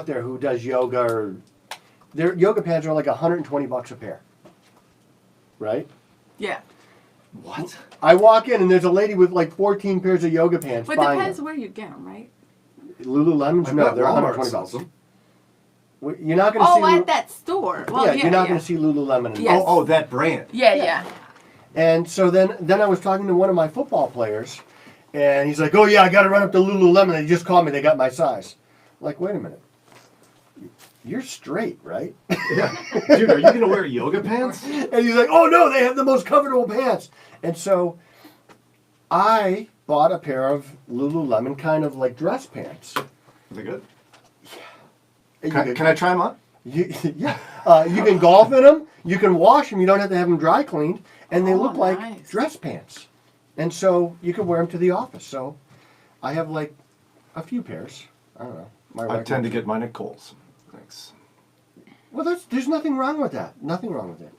out there who does yoga, or their yoga pants are like $120 a pair, right? Yeah. What? I walk in and there's a lady with like 14 pairs of yoga pants. But buying depends them. where you get them, right? Lululemons, no, they're $120. You're not going to see. At that store. Well, you're not going to see Lululemon. Anymore. Yes. Oh, that brand. Yeah. And so then I was talking to one of my football players, and he's like, "Oh yeah, I got to run up to Lululemon. They just called me. They got my size." I'm like, wait a minute. You're straight, right? Yeah. Dude, are you going to wear yoga pants? And he's like, "Oh no, they have the most comfortable pants." And so I bought a pair of Lululemon kind of like dress pants. Are they good? Yeah. Can I try them on? You can golf in them. You can wash them. You don't have to have them dry cleaned. And they look like dress pants. And so you can wear them to the office. So I have like a few pairs. I don't know. I tend to get mine at Kohl's. Thanks. Well, there's nothing wrong with that. Nothing wrong with it.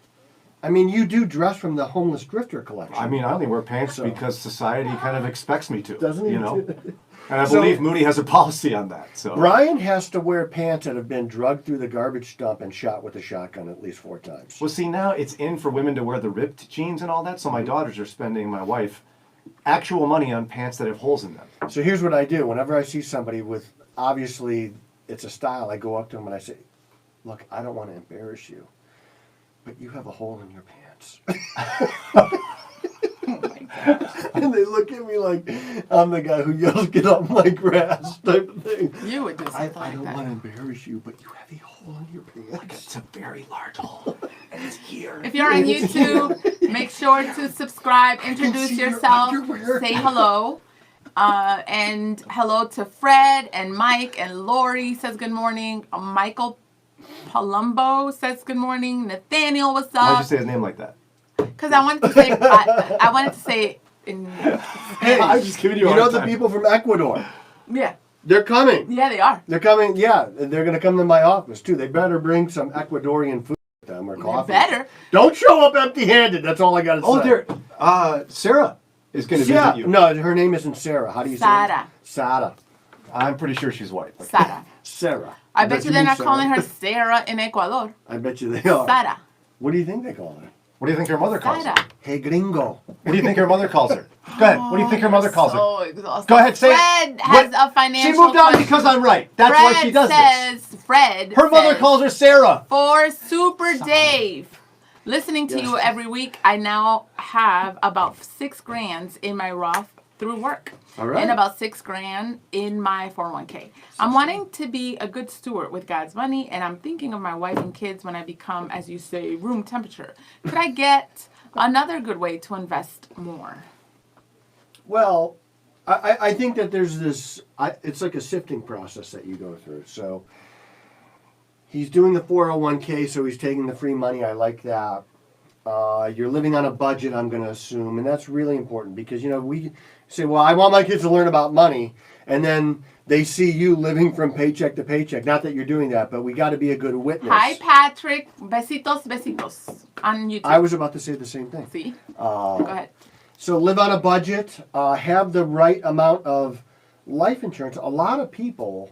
I mean, you do dress from the Homeless Drifter collection. I mean, I only wear pants because society kind of expects me to. Doesn't he? You know? And I believe Moody has a policy on that. So Brian has to wear pants that have been drugged through the garbage dump and shot with a shotgun at least 4 times. Well, see, now it's in for women to wear the ripped jeans and all that, so my daughters are spending, my wife, actual money on pants that have holes in them. So here's what I do. Whenever I see somebody with, obviously, it's a style, I go up to them and I say, "Look, I don't want to embarrass you, but you have a hole in your pants." Oh my gosh. And they look at me like I'm the guy who yells, "Get off my grass," type of thing. You would do something I like don't that. want to embarrass you, but you have a hole in your pants. It's a very large hole, and it's here. If you're on YouTube, make sure to subscribe, introduce see your yourself, underwear. say hello. And hello to Fred and Mike and Lori says good morning. Michael Palumbo says good morning. Nathaniel, what's Why'd you up? say his name like that? Because I wanted to say, I wanted to say, in, Hey, I'm just giving you a you know hard the time. people from Ecuador? yeah, They're coming. yeah, they are. They're coming. Yeah, they're going to come to my office too. They better bring some Ecuadorian food with them or coffee. Better. Don't show up empty-handed. That's all I got to say. Oh, there. Sarah is going to visit you. No, her name isn't Sarah. How do you say it? Sara. Sara. I'm pretty sure she's white. Sarah. Sarah. I bet you they're mean not Sarah. calling her Sarah in Ecuador. I bet you they are. Sara. What do you think they call her? What do you think her mother calls her? Sara. Hey, gringo. What do you think her mother calls her? Go ahead. What do you think her mother calls her? So exhausted. Go ahead, say Fred it. has What? a financial She moved on question. because I'm right. That's Fred why she does this. Fred Her mother says, calls her Sarah. For Super Dave, listening to you every week, I now have about $6,000 in my Roth through work. All right. And about $6,000 in my 401k. I'm wanting to be a good steward with God's money, and I'm thinking of my wife and kids when I become, as you say, room temperature. Could I get another good way to invest more? Well, I think that there's this, it's like a sifting process that you go through. So he's doing the 401k, so he's taking the free money. I like that. You're living on a budget, I'm going to assume, and that's really important because, you know, we say, well, I want my kids to learn about money, and then they see you living from paycheck to paycheck. Not that you're doing that, but we got to be a good witness. Hi, Patrick. Besitos, besitos. On YouTube. I was about to say the same thing. See? Go ahead. So live on a budget, have the right amount of life insurance. A lot of people,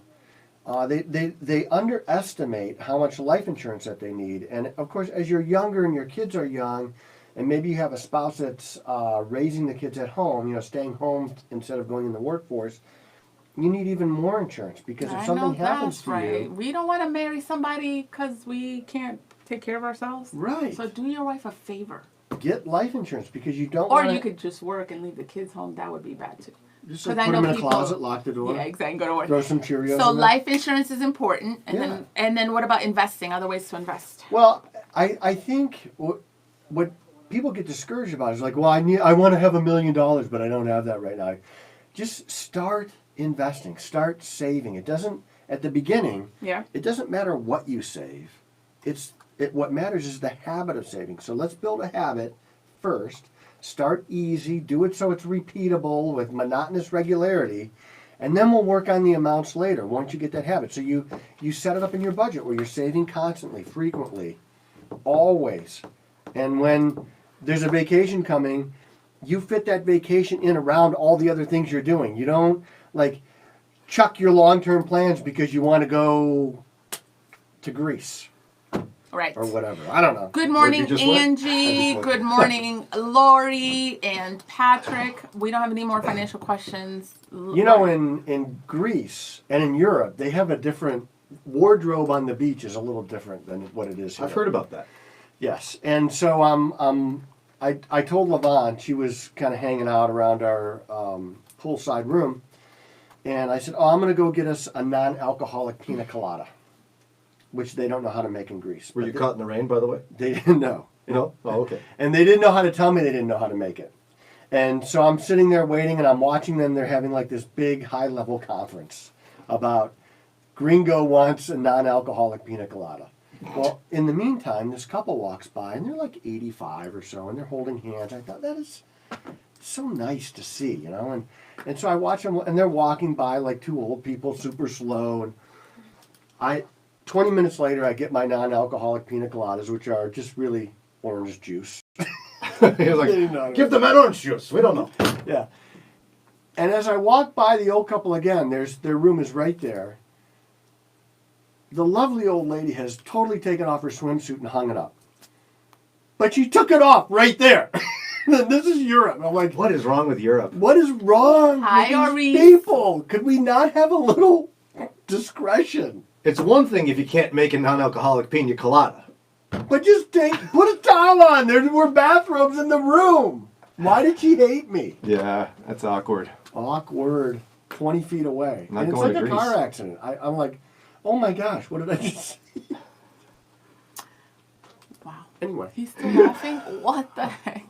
they underestimate how much life insurance that they need. And of course, as you're younger and your kids are young, and maybe you have a spouse that's raising the kids at home, you know, staying home instead of going in the workforce, you need even more insurance because if something happens to you... We don't want to marry somebody because we can't take care of ourselves. Right. So do your wife a favor. Get life insurance because you don't Or want you could just work and leave the kids home. That would be bad too. just 'cause like I put know them in a people- closet, lock the door, Yeah, exactly. Go to work. throw some Cheerios So in there. life insurance is important, and Yeah. then what about investing? Other ways to invest? Well, I think what people get discouraged about is like, well, I want to have $1 million, but I don't have that right now. Just start investing, start saving. It doesn't at the beginning. Yeah. It doesn't matter what you save. What matters is the habit of saving. So let's build a habit first. Start easy. Do it so it's repeatable with monotonous regularity. And then we'll work on the amounts later once you get that habit. So you set it up in your budget where you're saving constantly, frequently, always. And when there's a vacation coming, you fit that vacation in around all the other things you're doing. You don't like chuck your long-term plans because you want to go to Greece Right. or whatever. I don't know. Good morning, Where'd you just went? Angie. Good morning, Lori and Patrick. We don't have any more financial questions. You know, in Greece and in Europe, they have a different wardrobe on the beach is a little different than what it is here. I've heard about that. Yes, and so I told Levon, she was kind of hanging out around our poolside room, and I said, "Oh, I'm going to go get us a non-alcoholic pina colada," which they don't know how to make in Greece. Were But you caught in the rain, by the way? They didn't know. No? Oh, okay. And they didn't know how to tell me they didn't know how to make it. And so I'm sitting there waiting, and I'm watching them. They're having like this big high-level conference about Gringo wants a non-alcoholic pina colada. Well, in the meantime, this couple walks by, and they're like 85 or so, and they're holding hands. I thought, that is so nice to see, you know? And so I watch them, and they're walking by like two old people, super slow. And 20 minutes later, I get my non-alcoholic pina coladas, which are just really orange juice. He was like, give them that orange juice. We don't know. Yeah. And as I walk by the old couple again, their room is right there. The lovely old lady has totally taken off her swimsuit and hung it up. But she took it off right there. This is Europe. I'm like, What is wrong with Europe? what is wrong Hi, with these Aurice. people? Could we not have a little discretion? It's one thing if you can't make a non-alcoholic pina colada. But just put a towel on. There were bathrooms in the room. Why did she hate me? Yeah, that's awkward. Awkward. 20 feet away. Not And it's going like to a Greece. car accident. I'm like, oh my gosh, what did I just say? Wow. Anyway. He's still laughing? What the heck?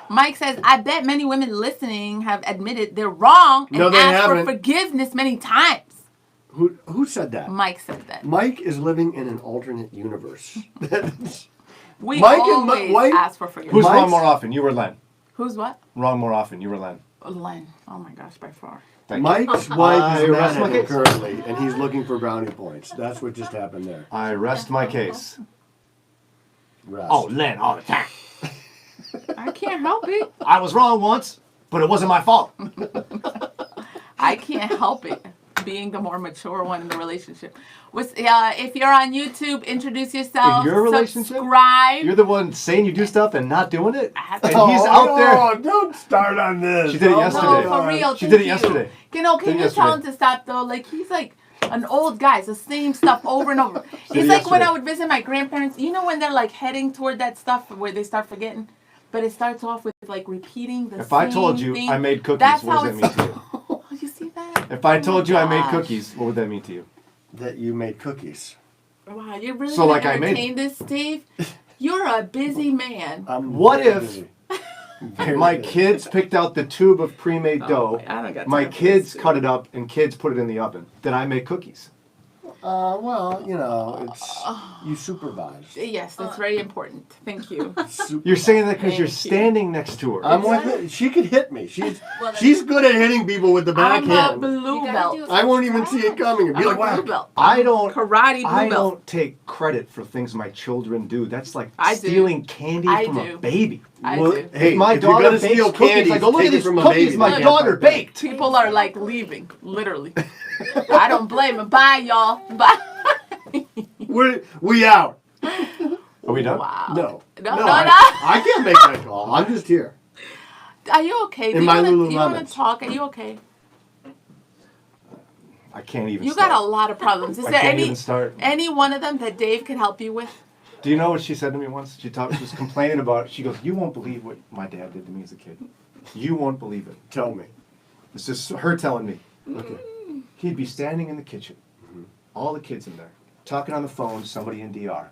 Mike says, I bet many women listening have admitted they're wrong and No, they asked for haven't. forgiveness many times. Who said that? Mike said that. Mike is living in an alternate universe. We Mike and always Mike- ask for forgiveness. Who's Mike's- wrong more often? You or Len? Who's what? Wrong more often. You or Len? Len. Oh my gosh, by far. Thank you. Mike's wife I is rest mad my at him case. currently, and he's looking for brownie points. That's what just happened there. I rest my case. Rest. Oh, Len, all the time. I can't help it. I was wrong once, but it wasn't my fault. I can't help it. Being the more mature one in the relationship. If you're on YouTube, introduce yourself. In your relationship? Subscribe. You're the one saying you do stuff and not doing it? I have And to- he's out there. Oh, don't start on this. She did it Oh, yesterday. No, God. for real. She thank did it you. yesterday. Can you tell him yesterday. to stop though? Like he's like an old guy. It's the same stuff over and over. did It's it like when yesterday. I would visit my grandparents. You know when they're like heading toward that stuff where they start forgetting, but it starts off with like repeating the If same I told you thing. I made cookies, That's what how does that it's. mean to you? Oh, you see that? If I Oh told my you I made gosh. cookies, what would that mean to you? That you made cookies. Wow, you're really So, gonna like, I made- entertain this, Steve? You're a busy man. I'm What very if busy. Very My busy. kids picked out the tube of pre-made Oh, dough. I don't got My time for kids this, cut it up and kids put it in the oven. Then I make cookies. Well, you know, you supervise. Yes, that's very important. Thank you. You're saying that because Thank you're you. standing next to her. I'm with it. She could hit me. She's good at hitting people with the I'm a backhand. blue You gotta belt. do I won't even see it coming. And be I'm like, a blue wow. belt. I don't. Karate blue I belt. don't take credit for things my children do. That's like I do. stealing candy I from do. a baby. I Well, do. hey, If my if you're daughter gonna bakes steal cookies, candy, I go, look take at it these from a cookies baby. my They can't daughter fight back. baked. People are like leaving, literally. I don't blame them. Bye, y'all. Bye. We out. Are we done? Wow. No. No, I can't make that call. I'm just here. Are you okay? In my do you Lululemons. want to talk? Are you okay? I can't even You start. got a lot of problems. Is I there can't any even start. any one of them that Dave can help you with? Do you know what she said to me once? She was complaining about it. She goes, "You won't believe what my dad did to me as a kid. You won't believe it." Tell me. It's just her telling me. Okay. He'd be standing in the kitchen, all the kids in there, talking on the phone to somebody in DR.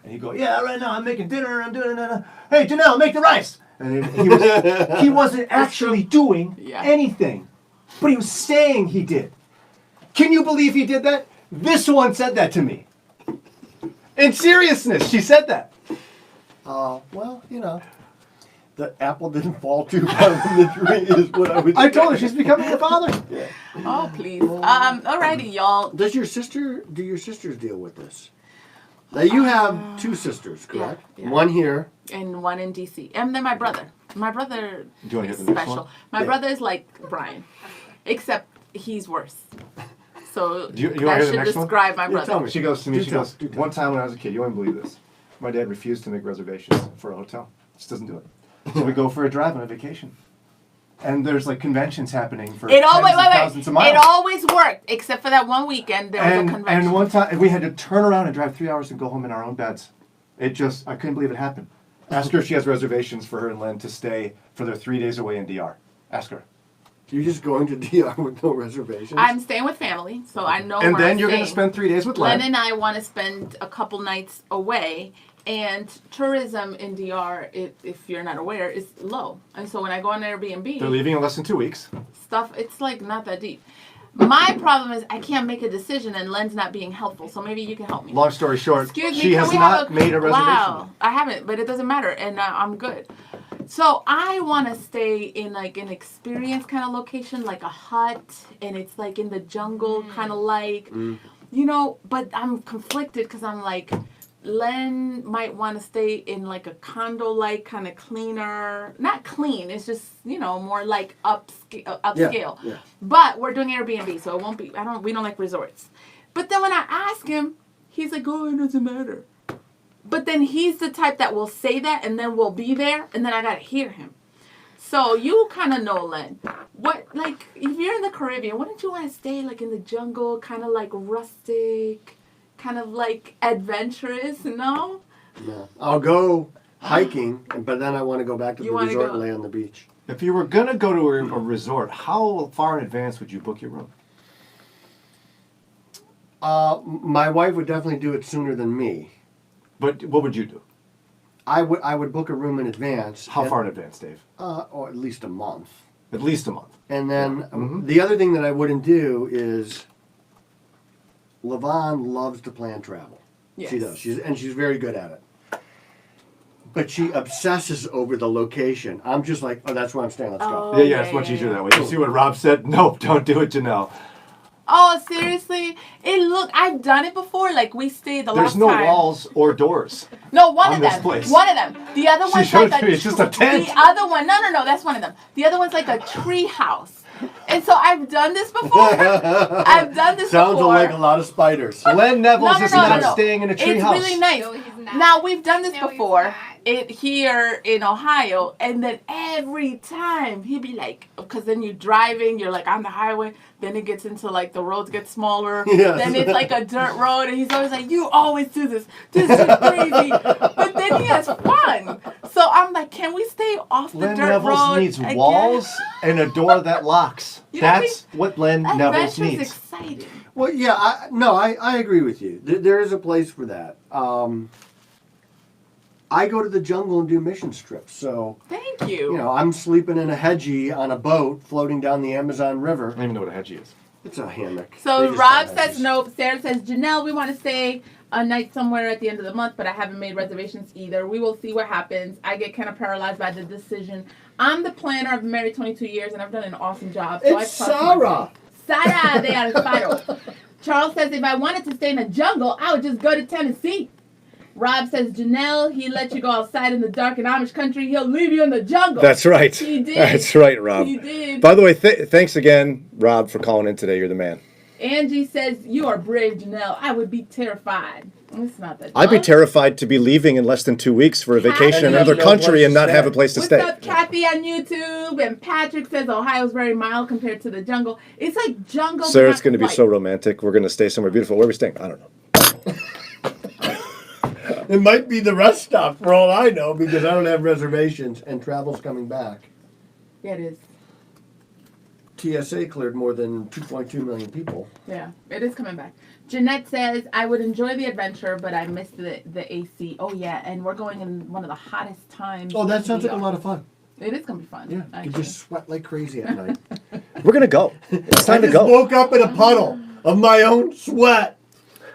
And he'd go, "Yeah, right now I'm making dinner, I'm doing it. Hey, Jannelle, make the rice." And then he wasn't actually doing Yeah. anything, but he was saying he did. Can you believe he did that? This one said that to me. In seriousness, she said that. Well, you know, the apple didn't fall too far from the tree is what I was I told her she's becoming a father. Yeah. Oh, please. Alrighty, y'all. Do your sisters deal with this? Now you have two sisters, correct? yeah. One here. And one in DC. And then my brother. My brother Do you wanna is hear the next special. one? My Yeah. brother is like Brian, except he's worse. So Do you that wanna hear the should next one? describe my Yeah, brother. tell me. She goes to me, Do she tell. goes, Do tell. one time when I was a kid, you wouldn't believe this. My dad refused to make reservations for a hotel. Just doesn't do it. So we go for a drive on a vacation. And there's like conventions happening for It always tens of thousands of miles. It always worked, except for that one weekend there was a convention. And one time we had to turn around and drive 3 hours and go home in our own beds. I couldn't believe it happened. Ask her if she has reservations for her and Len to stay for their 3 days away in DR. Ask her. You're just going to DR with no reservations? I'm staying with family, so I know And where then I'm you're going to staying. spend 3 days with Len Len. and I want to spend a couple nights away, and tourism in DR, if you're not aware, is low. And so when I go on Airbnb, They're leaving in less than 2 weeks. it's like not that deep. My problem is I can't make a decision, and Len's not being helpful. So maybe you can help me. Long story short, Excuse me, she can has we not have made a reservation. Wow, I haven't, but it doesn't matter, and I'm good. So I want to stay in like an experience kind of location, like a hut, and it's like in the jungle, kind of like, you know. But I'm conflicted because I'm like, Len might want to stay in like a condo-like kind of cleaner, not clean. It's just more like upscale. Yeah. But we're doing Airbnb, so it won't be. We don't like resorts. But then when I ask him, he's like, "Oh, it doesn't matter." But then he's the type that will say that, and then we'll be there, and then I gotta hear him. So you kind of know, Len. What, like, if you're in the Caribbean, wouldn't you want to stay like in the jungle, kind of like rustic, kind of like adventurous? No. No. I'll go hiking, but then I want to go back to the You wanna resort go- and lay on the beach. If you were going to go to a resort, how far in advance would you book your room? My wife would definitely do it sooner than me. But what would you do? I would book a room in advance. How and- far in advance, Dave? Or at least a month. At least a month. And then Mhm. the other thing that I wouldn't do is LaVon loves to plan travel. Yes. She does. She's very good at it. But she obsesses over the location. I'm just like, oh, that's where I'm staying. Let's go. Oh, Yeah, it's much easier that way. You see what Rob said? Nope, don't do it, Jannelle. Oh, seriously? I've done it before. Like we stayed the There's last no time. walls or doors. No, one on of this them. place. One of them. The other She one's showed like me, it's just a tent. The other one, no, that's one of them. The other one's like a tree house. And so I've done this before. Sounds like a lot of spiders. Len Neville's is not No. staying in a tree It's house. really nice. No, he's not. Now we've done this No, he's before. not. Here in Ohio, and then every time he'd be like, because then you're driving, you're like on the highway, then it gets into like the roads get smaller, Yes. then it's like a dirt road, and he's always like, you always do this is crazy, but then he has fun. So I'm like, can we stay off the Len dirt Neville's road needs again? walls and a door that locks. You don't That's what Len Neville's Adventure's needs. exciting. Well, yeah, I agree with you. There is a place for that. I go to the jungle and do mission trips, so Thank you. I'm sleeping in a hedgie on a boat floating down the Amazon I River. don't even know what a hedgie is. It's a hammock. So They just Rob have says hedgies. nope. Sarah says, Jannelle, we want to stay a night somewhere at the end of the month, but I haven't made reservations either. We will see what happens. I get kind of paralyzed by the decision. I'm the planner. I've been married 22 years, and I've done an awesome job. So It's I trust myself. Sarah. Sarah de Alfaro. Charles says, if I wanted to stay in the jungle, I would just go to Tennessee. Rob says, Jannelle, he let you go outside in the dark in Amish country. He'll leave you in the jungle. That's right. He did. That's right, Rob. He did. By the way, thanks again, Rob, for calling in today. You're the man. Angie says, you are brave, Jannelle. I would be terrified. It's not that I'd be dumb. terrified to be leaving in less than 2 weeks for a vacation in Kathy. another country and not have a What's place to What's stay. up, Kathy on YouTube? And Patrick says Ohio's very mild compared to the jungle. It's like jungle. Sarah, but it's going to be not so white. romantic. We're going to stay somewhere beautiful. Where are we staying? I don't know. It might be the rest stop for all I know because I don't have reservations and travel's coming back. Yeah, it is. TSA cleared more than 2.2 million people. Yeah, it is coming back. Jeanette says, I would enjoy the adventure, but I missed the AC. Oh, yeah, and we're going in one of the hottest times. Oh, that in sounds like a DR. lot of fun. It is going to be fun. Yeah, you actually. just sweat like crazy at night. We're going to go. It's time I to just go. woke up in a puddle of my own sweat.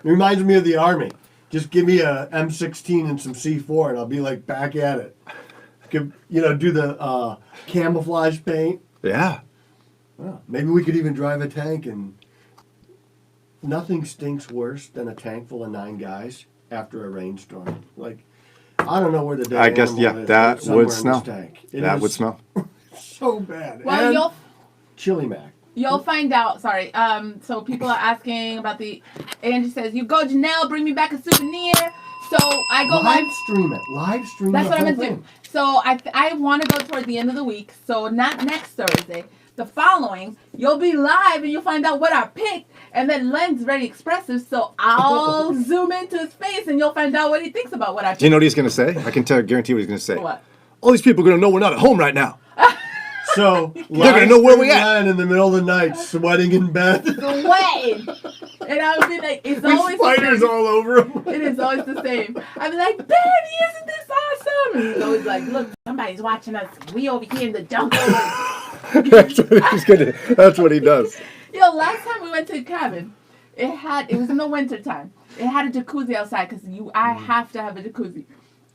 It reminds me of the Army. Just give me a M16 and some C4 and I'll be like back at it. Do the camouflage paint. Yeah. Well, maybe we could even drive a tank, and nothing stinks worse than a tank full of 9 guys after a rainstorm. Like, I don't know where the dead I guess, animal yeah, is, that but somewhere would in smell. this tank. It That is would smell. so bad. Well, And you'll Chili Mac. You'll find out. Sorry. So people are asking about the. Angie says, "You go, Jannelle. Bring me back a souvenir." So I go live. Stream it. Live stream That's the what I'm whole gonna do. thing. So I want to go toward the end of the week. So not next Thursday. The following, you'll be live and you'll find out what I picked. And then Len's very expressive, so I'll zoom into his face and you'll find out what he thinks about what I picked. Do you know what he's gonna say? I can guarantee what he's gonna say. What? All these people are gonna know we're not at home right now. So They're gonna know where we at. Len in the middle of the night, sweating in bed. Sweating. And I would be like, it's always Spiders the same. all over him. It is always the same. I'd be like, Baby, isn't this awesome? And he's always like, look, somebody's watching us. We over here in the jungle. That's what he does. Yo, last time we went to the cabin, it was in the winter time. It had a jacuzzi outside because I have to have a jacuzzi.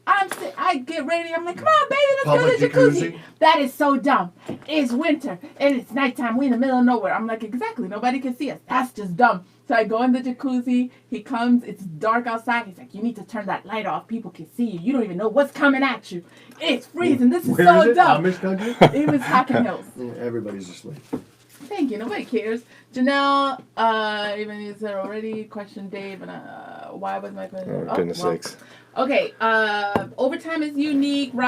I get ready. I'm like, come on, baby, let's go to the jacuzzi. That is so dumb. It's winter and it's nighttime. We're in the middle of nowhere. I'm like, exactly. Nobody can see us. That's just dumb. So I go in the jacuzzi. He comes. It's dark outside. He's like, you need to turn that light off. People can see you. You don't even know what's coming at you. It's freezing. This is so dumb. Amish country? It was Hocking Hills. Yeah, everybody's asleep. Thank you. Nobody cares. Jannelle, even you said already. Question Dave and why was my question? Oh, goodness sakes. Okay. Overtime is unique. Rob